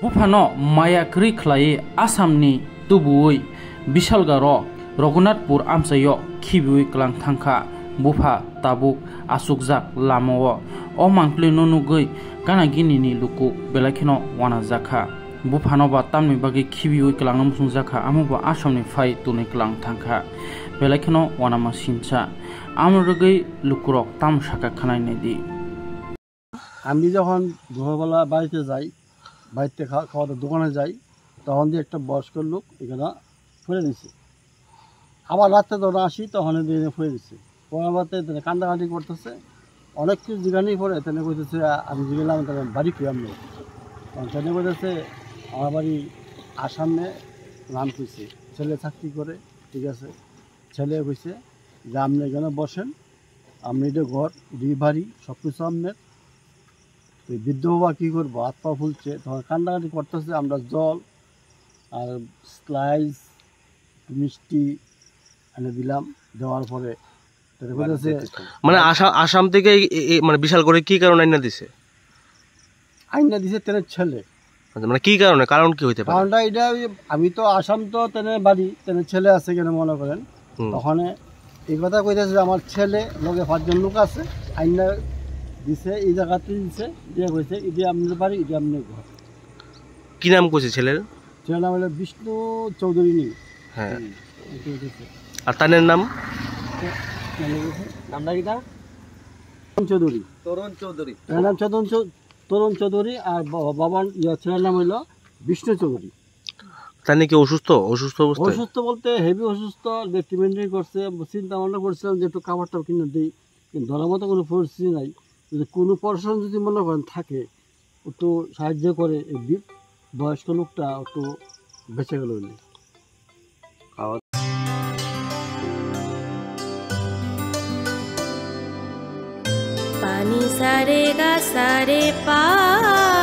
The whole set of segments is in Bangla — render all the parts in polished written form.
बुफानो मायाक्रि खलायै आसामनि तुबुयै बिशालगार रघुनाथपुर आमसायो खिबियै क्लां थांखा बुफा ताबुक आसुकजाक लामाव अ मांप्ले नुगै गानागिनिनि लुकु बेलाखिनो वाना जाखा बुफानो बा तामनि बागै खिबियै क्लां मुसुं जाखा आमुबा आसामनि फाइ तुनै क्लां थांखा बेलाखिनो वाना मासिनसा আমরগৈ লুকুরক তাম শাখা খানাই নেদি আমি যখন দুপুরবেলা বাড়িতে যাই বাড়িতে খাওয়া দোকানে যাই তখন দিয়ে একটা বয়স্ক লোক এখানে ফুরে দিছে আবার রাত্রে যখন আসি তখন দিয়ে ফুরে দিচ্ছে পড়াবাতে কান্দাকাটি করতেছে অনেক কিছু জিগানি পড়ে তেনে কইতেছে আমি জিগেলাম তাহলে বাড়ি ফিরাম নেই তখন তেনে কইতেছে আমার বাড়ি আসামে নাম কইছে ছেলে চাকরি করে ঠিক আছে ছেলে কইছে যে আপনি এখানে বসেন আপনি এটা ঘর বাড়ি সব কিছু আপনার তো বৃদ্ধ বাবা কী করবো হাত পা ফুলছে তখন কান্দাকাটি করতেছে আমরা জল আর স্লাইস মিষ্টি এনে দিলাম দেওয়ার পরে মানে আসাম থেকে মানে বিশাল করে কি কারণে আইনা দিছে তেনের ছেলে মানে কি কারণে কারণ কি হইতে পারে কারণটা এটা আমি তো আসাম তো তেনের বাড়ি তেনের ছেলে আছে কেন মনে করেন তখন এই কথা কইতেছে আমার ছেলে লগে 5 জন লোক আছে আইনা দিছে এই জায়গাতে দিছে দিয়ে কইছে এটি আপনার বাড়ি এটি আপনার ঘর কি নাম কইছে ছেলের নাম হলো বিষ্ণু চৌধুরী নি হ্যাঁ আর তার নাম নামটা কি তার তরুণ চৌধুরী আর বাবার ছেলের নাম হইল বিষ্ণু চৌধুরী তার নাকি অসুস্থ বলতে হেভি অসুস্থ ট্রিটমেন্ট করছে চিন্তা ভাবনা করছিলাম যে একটু খাবারটা কিনে দিই কিন্তু ধরার মতো কোনো পরিস্থিতি নাই যদি কোনো পড়াশোনা যদি মনে করেন থাকে একটু সাহায্য করে এই বয়স্ক লোকটা একটু বেঁচে গেল पानी सारे गा सारे पामागा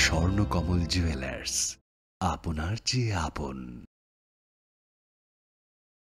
স্বর্ণকমল জুয়েলার্স আপনার চেয়ে আপন।